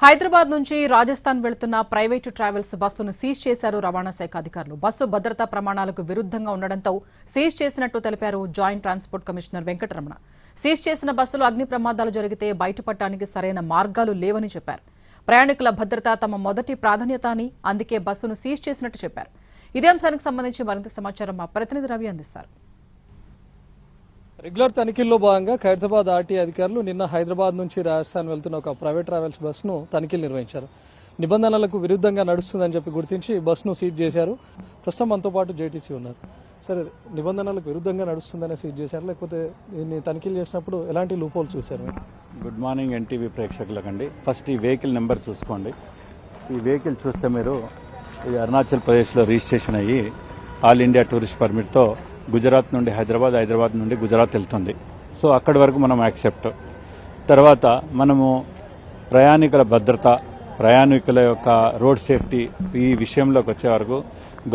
హైదరాబాద్ నుంచి రాజస్థాన్ వెళ్తున్న private travels బస్సును సీజ్ చేశారు రవాణా శాఖ అధికారులు. బస్సు భద్రతా ప్రమాణాలకు విరుద్ధంగా ఉండడంతో సీజ్ చేసినట్టు తెలిపారు joint transport commissioner Venkataramana. Seize చేసిన బస్సులో అగ్ని ప్రమాదాలు జరిగితే బయటపడటానికి సరైన మార్గాలు లేవని చెప్పారు. ప్రయాణికుల భద్రత తమ మొదటి ప్రాధాన్యత అని, అందుకే బస్సును సీజ్ చేసినట్టు చెప్పారు. ఇదే అంశానికి సంబంధించి మరింత సమాచారం మా ప్రతినిధి రవి అందిస్తారు. రెగ్యులర్ తనిఖీల్లో భాగంగా ఖైరతాబాద్ ఆర్టీ అధికారులు నిన్న హైదరాబాద్ నుంచి రాజస్థాన్ వెళ్తున్న ఒక ప్రైవేట్ ట్రావెల్స్ బస్సును తనిఖీలు నిర్వహించారు. నిబంధనలకు విరుద్ధంగా నడుస్తుందని చెప్పి గుర్తించి బస్సును సీజ్ చేశారు. ప్రస్తుతం మనతో పాటు జేటీసీ ఉన్నారు. సరే, నిబంధనలకు విరుద్ధంగా నడుస్తుందనే సీజ్ చేశారు, లేకపోతే దీన్ని తనిఖీలు చేసినప్పుడు ఎలాంటి లూపోలు చూశారు? గుడ్ మార్నింగ్ ఎన్టీవీ ప్రేక్షకులకండి. ఫస్ట్ ఈ వెహికల్ నెంబర్ చూసుకోండి. ఈ వెహికల్ చూస్తే మీరు ఇది అరుణాచల్ ప్రదేశ్లో రిజిస్ట్రేషన్ అయ్యి ఆల్ ఇండియా టూరిస్ట్ పర్మిట్తో గుజరాత్ నుండి హైదరాబాద్ నుండి గుజరాత్ వెళ్తుంది. సో అక్కడి వరకు మనం యాక్సెప్ట్. తర్వాత మనము ప్రయాణికుల భద్రత, ప్రయాణికుల యొక్క రోడ్ సేఫ్టీ ఈ విషయంలోకి వచ్చే వరకు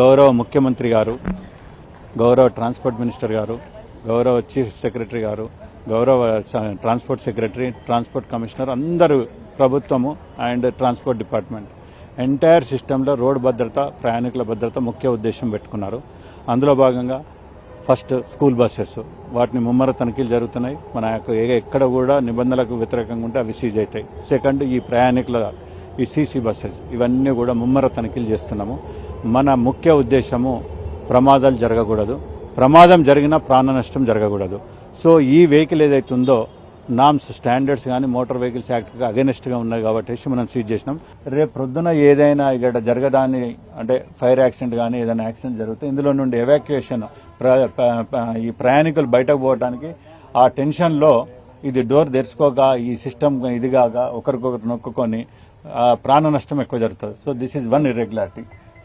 గౌరవ ముఖ్యమంత్రి గారు, గౌరవ ట్రాన్స్పోర్ట్ మినిస్టర్ గారు, గౌరవ చీఫ్ సెక్రటరీ గారు, గౌరవ ట్రాన్స్పోర్ట్ సెక్రటరీ, ట్రాన్స్పోర్ట్ కమిషనర్ అందరూ, ప్రభుత్వము అండ్ ట్రాన్స్పోర్ట్ డిపార్ట్మెంట్ ఎంటైర్ సిస్టంలో రోడ్ భద్రత, ప్రయాణికుల భద్రత ముఖ్య ఉద్దేశం పెట్టుకున్నారు. అందులో భాగంగా ఫస్ట్ స్కూల్ బస్సెస్, వాటిని ముమ్మర తనిఖీలు జరుగుతున్నాయి. మన ఎక్కడ కూడా నిబంధనలకు వ్యతిరేకంగా ఉంటే అవి సీజ్ అవుతాయి. సెకండ్, ఈ ప్రయాణికుల ఈ సీసీ బస్సెస్ ఇవన్నీ కూడా ముమ్మర తనిఖీలు చేస్తున్నాము. మన ముఖ్య ఉద్దేశము ప్రమాదాలు జరగకూడదు, ప్రమాదం జరిగినా ప్రాణ నష్టం జరగకూడదు. సో ఈ వెహికల్ ఏదైతే ఉందో నామ్స్, స్టాండర్డ్స్ కానీ మోటార్ వెహికల్స్ యాక్ట్కి అగెనిస్ట్గా ఉన్నాయి కాబట్టి మనం సీజ్ చేసినాం. రేపు ప్రొద్దున ఏదైనా ఇక్కడ జరగడాన్ని అంటే ఫైర్ యాక్సిడెంట్ కానీ ఏదైనా యాక్సిడెంట్ జరిగితే ఇందులో నుండి ఎవాక్యుయేషన్, ఈ ప్రయాణికులు బయటకు పోవడానికి ఆ టెన్షన్లో ఇది డోర్ తెరుచుకోక ఈ సిస్టమ్ ఇదిగాక ఒకరికొకరు నొక్కుకొని ప్రాణ నష్టం ఎక్కువ జరుగుతుంది. So this is one irregularity.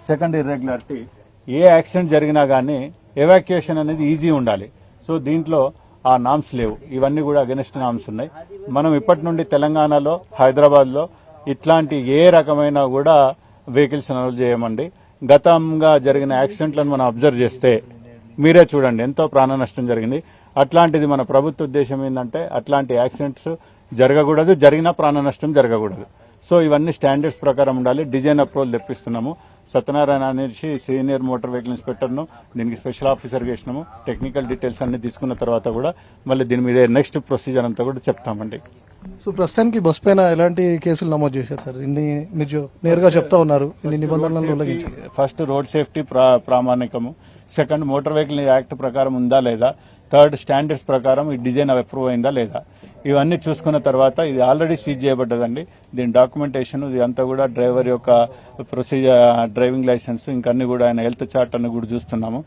Second irregularity, A accident జరిగినా కానీ ఎవాక్యుయేషన్ అనేది ఈజీ ఉండాలి. సో దీంట్లో ఆ నామ్స్ లేవు, ఇవన్నీ కూడా అగెనిస్ట్ నామ్స్ ఉన్నాయి. మనం ఇప్పటి నుండి తెలంగాణలో, హైదరాబాద్లో ఇట్లాంటి ఏ రకమైన కూడా వెహికల్స్ అలౌ చేయమండి. గతంగా జరిగిన యాక్సిడెంట్లను మనం అబ్జర్వ్ చేస్తే మీరే చూడండి ఎంతో ప్రాణ నష్టం జరిగింది. అట్లాంటిది మన ప్రభుత్వ ఉద్దేశం ఏంటంటే అట్లాంటి యాక్సిడెంట్స్ జరగకూడదు, జరిగినా ప్రాణ నష్టం జరగకూడదు. సో ఇవన్నీ స్టాండర్డ్స్ ప్రకారం ఉండాలి. Design approval తెప్పిస్తున్నాము. సత్యనారాయణ అనేసి సీనియర్ మోటార్ వెహికల్ ఇన్స్పెక్టర్ను దీనికి స్పెషల్ ఆఫీసర్గా వేసినాము. టెక్నికల్ డీటెయిల్స్ అన్ని తీసుకున్న తర్వాత కూడా మళ్ళీ దీని మీద నెక్స్ట్ ప్రొసీజర్ అంతా కూడా చెప్తామండి. సో ప్రస్తుతానికి బస్ పైన ఎలాంటి కేసులు నమోదు చేశారు సార్? ఇన్ని మీరు నేరుగా చెప్తా ఉన్నారు, ఇన్ని నిబంధనలను ఉల్లంఘించారు. ఫస్ట్ రోడ్ సేఫ్టీ ప్రామాణికము, సెకండ్ మోటార్ వెహికల్ యాక్ట్ ప్రకారం ఉందా లేదా, థర్డ్ స్టాండర్డ్స్ ప్రకారం ఈ డిజైన్ అప్రూవ్ అయిందా లేదా, ఇవన్నీ చూసుకున్న తర్వాత ఇది ఆల్రెడీ సీజ్ చేయబడ్డదండి. దీని డాక్యుమెంటేషన్ ఇదంతా కూడా డ్రైవర్ యొక్క ప్రొసీజర్, డ్రైవింగ్ లైసెన్స్ ఇంకన్నీ కూడా ఆయన హెల్త్ చార్ట్ అన్ని కూడా చూస్తున్నాము.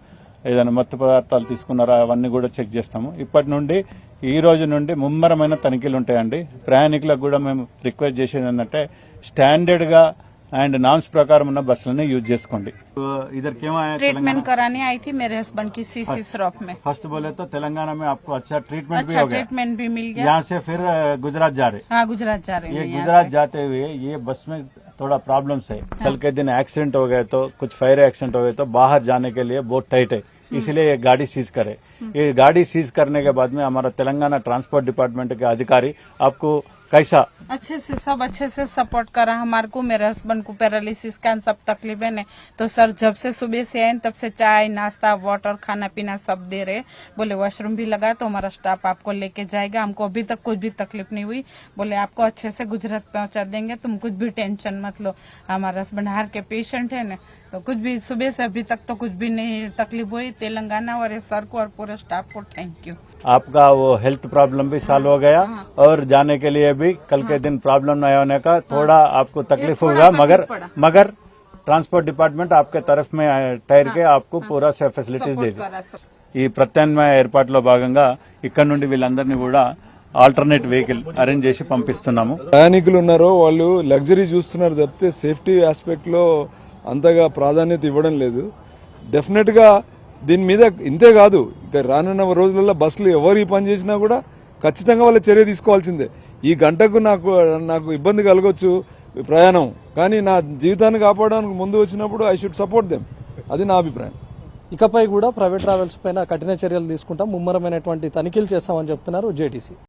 ఏదైనా మత్తు పదార్థాలు తీసుకున్నారా అవన్నీ కూడా చెక్ చేస్తాము. ఇప్పటి నుండి ఈ రోజు నుండి ముమ్మరమైన తనిఖీలు ఉంటాయండి. ప్రయాణికులకు కూడా మేము రిక్వెస్ట్ చేసేది ఏంటంటే స్టాండర్డ్ గా అండ్ నామ్స్ ప్రకారం ఉన్న బస్సులని యూజ్ చేసుకోండి. ट्रीटमेंट कराने आई थी मेरे हस्बैंड की सीसी श्रॉफ में. फर्स्ट बोले तो तेलंगाना में आपको अच्छा ट्रीटमेंट भी हो गया, ट्रीटमेंट भी मिल गया. यहाँ से फिर गुजरात जा रहे. हाँ, गुजरात जा रहे ये हैं. गुजरात जाते हुए ये बस में थोड़ा प्रॉब्लम्स है. कल के दिन एक्सीडेंट हो गए तो कुछ फायर एक्सीडेंट हो गए तो बाहर जाने के लिए बहुत टाइट है, इसलिए ये गाड़ी सीज करे. ये गाड़ी सीज करने के बाद में हमारा तेलंगाना ट्रांसपोर्ट डिपार्टमेंट के अधिकारी आपको कैसा अच्छे से सपोर्ट करा हमारे को. मेरे हस्बैंड को पैरालिसिस का सब तकलीफ है. तो सर जब से सुबह से आए तब से चाय, नाश्ता, वाटर, खाना पीना सब दे रहे. बोले वॉशरूम भी लगा तो हमारा स्टाफ आपको लेके जाएगा. हमको अभी तक कुछ भी तकलीफ नहीं हुई. बोले आपको अच्छे से गुजरात पहुंचा देंगे, तुम कुछ भी टेंशन मत लो. हमारा हस्बैंड हार्ट के पेशेंट है ना, तो कुछ भी सुबह से अभी तक तो कुछ भी नहीं तकलीफ हुई. तेलंगाना और सर को और पूरे स्टाफ को थैंक यू. आपका वो हेल्थ प्रॉब्लम भी सॉल्व हो गया और जाने के लिए भी कल के दिन प्रॉब्लम नहीं होने का थोड़ा आपको तकलीफ होगा, मगर ट्रांसपोर्ट डिपार्टमेंट आपके तरफ में టైర్ के आपको पूरा సేఫ్ ఫెసిలిటీస్ देगी. ఈ ప్రత్యామ్నాయ ఏర్పాట్లో భాగంగా ఇక్కడ నుండి వీళ్ళందరినీ కూడా ఆల్టర్నేట్ వెహికల్ అరేంజ్ చేసి పంపిస్తున్నాము. ప్రయాణికులు ఉన్నారో వాళ్ళు లగ్జరీ చూస్తున్నారు తప్పితే సేఫ్టీ ఆస్పెక్ట్ లో అంతగా ప్రాధాన్యత ఇవ్వడం లేదు. డెఫినెట్ గా దీని మీద ఇంతే కాదు, ఇక రానున్న రోజులలో బస్సులు ఎవరు ఈ పని చేసినా కూడా ఖచ్చితంగా వాళ్ళ చర్య తీసుకోవాల్సిందే. ఈ గంటకు నాకు ఇబ్బంది కలగొచ్చు ప్రయాణం, కానీ నా జీవితాన్ని కాపాడడానికి ముందు వచ్చినప్పుడు ఐ షుడ్ సపోర్ట్ దెమ్. అది నా అభిప్రాయం. ఇకపై కూడా ప్రైవేట్ ట్రావెల్స్ పైన కఠిన చర్యలు తీసుకుంటాం, ముమ్మరమైనటువంటి తనిఖీలు చేస్తామని చెప్తున్నారు జేటీసీ.